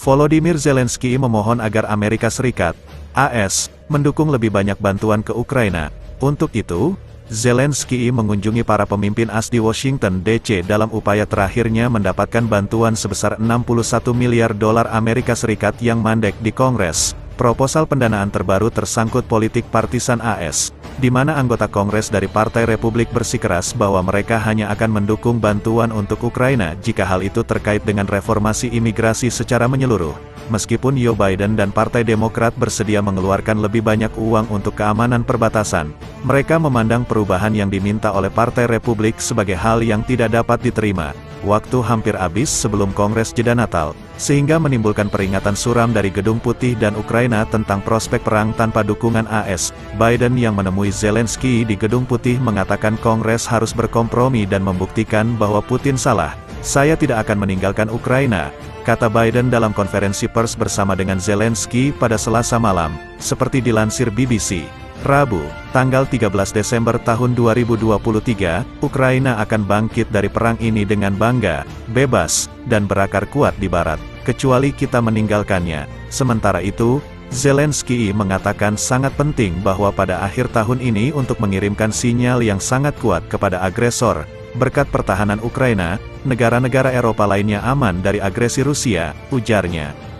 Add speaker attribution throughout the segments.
Speaker 1: Volodymyr Zelensky memohon agar Amerika Serikat, AS, mendukung lebih banyak bantuan ke Ukraina. Untuk itu, Zelensky mengunjungi para pemimpin AS di Washington, D.C. dalam upaya terakhirnya mendapatkan bantuan sebesar 61 miliar dolar Amerika Serikat yang mandek di Kongres. Proposal pendanaan terbaru tersangkut politik partisan AS, di mana anggota Kongres dari Partai Republik bersikeras bahwa mereka hanya akan mendukung bantuan untuk Ukraina jika hal itu terkait dengan reformasi imigrasi secara menyeluruh. Meskipun Joe Biden dan Partai Demokrat bersedia mengeluarkan lebih banyak uang untuk keamanan perbatasan, mereka memandang perubahan yang diminta oleh Partai Republik sebagai hal yang tidak dapat diterima. Waktu hampir habis sebelum Kongres jeda Natal, sehingga menimbulkan peringatan suram dari Gedung Putih dan Ukraina tentang prospek perang tanpa dukungan AS. Biden yang menemui Zelensky di Gedung Putih mengatakan Kongres harus berkompromi dan membuktikan bahwa Putin salah. "Saya tidak akan meninggalkan Ukraina," kata Biden dalam konferensi pers bersama dengan Zelensky pada Selasa malam, seperti dilansir BBC. Rabu, tanggal 13 Desember tahun 2023, Ukraina akan bangkit dari perang ini dengan bangga, bebas, dan berakar kuat di Barat, kecuali kita meninggalkannya. Sementara itu, Zelensky mengatakan sangat penting bahwa pada akhir tahun ini untuk mengirimkan sinyal yang sangat kuat kepada agresor. Berkat pertahanan Ukraina, negara-negara Eropa lainnya aman dari agresi Rusia, ujarnya.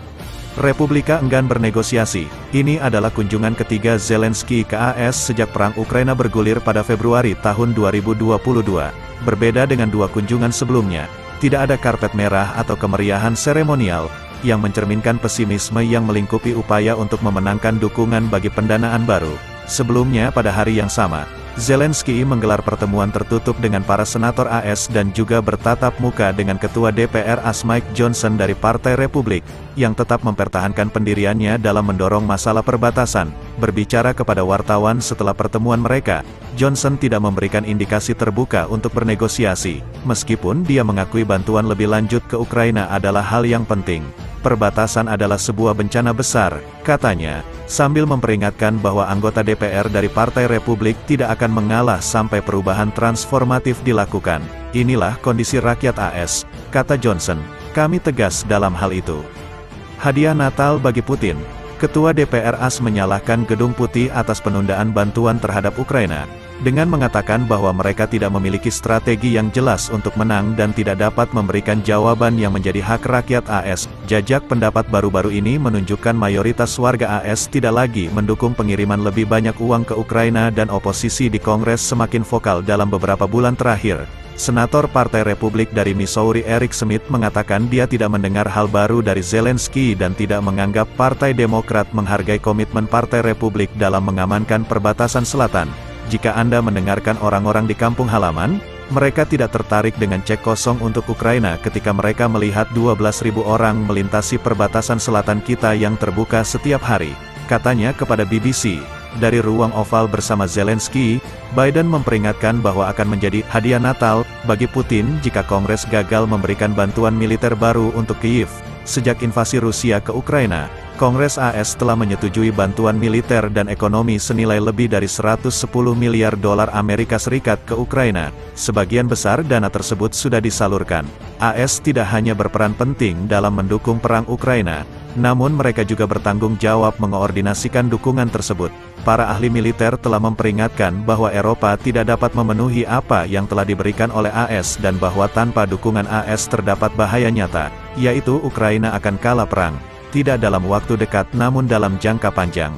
Speaker 1: Republika enggan bernegosiasi. Ini adalah kunjungan ketiga Zelensky ke AS sejak perang Ukraina bergulir pada Februari tahun 2022. Berbeda dengan dua kunjungan sebelumnya, tidak ada karpet merah atau kemeriahan seremonial, yang mencerminkan pesimisme yang melingkupi upaya untuk memenangkan dukungan bagi pendanaan baru. Sebelumnya pada hari yang sama, Zelensky menggelar pertemuan tertutup dengan para senator AS dan juga bertatap muka dengan Ketua DPR AS Mike Johnson dari Partai Republik, yang tetap mempertahankan pendiriannya dalam mendorong masalah perbatasan. Berbicara kepada wartawan setelah pertemuan mereka, Johnson tidak memberikan indikasi terbuka untuk bernegosiasi, meskipun dia mengakui bantuan lebih lanjut ke Ukraina adalah hal yang penting. "Perbatasan adalah sebuah bencana besar," katanya, sambil memperingatkan bahwa anggota DPR dari Partai Republik tidak akan mengalah sampai perubahan transformatif dilakukan. "Inilah kondisi rakyat AS," kata Johnson. "Kami tegas dalam hal itu." Hadiah Natal bagi Putin. Ketua DPR AS menyalahkan Gedung Putih atas penundaan bantuan terhadap Ukraina, dengan mengatakan bahwa mereka tidak memiliki strategi yang jelas untuk menang dan tidak dapat memberikan jawaban yang menjadi hak rakyat AS. Jajak pendapat baru-baru ini menunjukkan mayoritas warga AS tidak lagi mendukung pengiriman lebih banyak uang ke Ukraina dan oposisi di Kongres semakin vokal dalam beberapa bulan terakhir. Senator Partai Republik dari Missouri Eric Smith mengatakan dia tidak mendengar hal baru dari Zelensky dan tidak menganggap Partai Demokrat menghargai komitmen Partai Republik dalam mengamankan perbatasan selatan. "Jika Anda mendengarkan orang-orang di kampung halaman, mereka tidak tertarik dengan cek kosong untuk Ukraina ketika mereka melihat 12.000 orang melintasi perbatasan selatan kita yang terbuka setiap hari," katanya kepada BBC. Dari ruang oval bersama Zelensky, Biden memperingatkan bahwa akan menjadi hadiah Natal bagi Putin jika Kongres gagal memberikan bantuan militer baru untuk Kyiv. Sejak invasi Rusia ke Ukraina, Kongres AS telah menyetujui bantuan militer dan ekonomi senilai lebih dari 110 miliar dolar Amerika Serikat ke Ukraina. Sebagian besar dana tersebut sudah disalurkan. AS tidak hanya berperan penting dalam mendukung perang Ukraina, namun mereka juga bertanggung jawab mengoordinasikan dukungan tersebut. Para ahli militer telah memperingatkan bahwa Eropa tidak dapat memenuhi apa yang telah diberikan oleh AS dan bahwa tanpa dukungan AS terdapat bahaya nyata, yaitu Ukraina akan kalah perang. Tidak dalam waktu dekat namun dalam jangka panjang.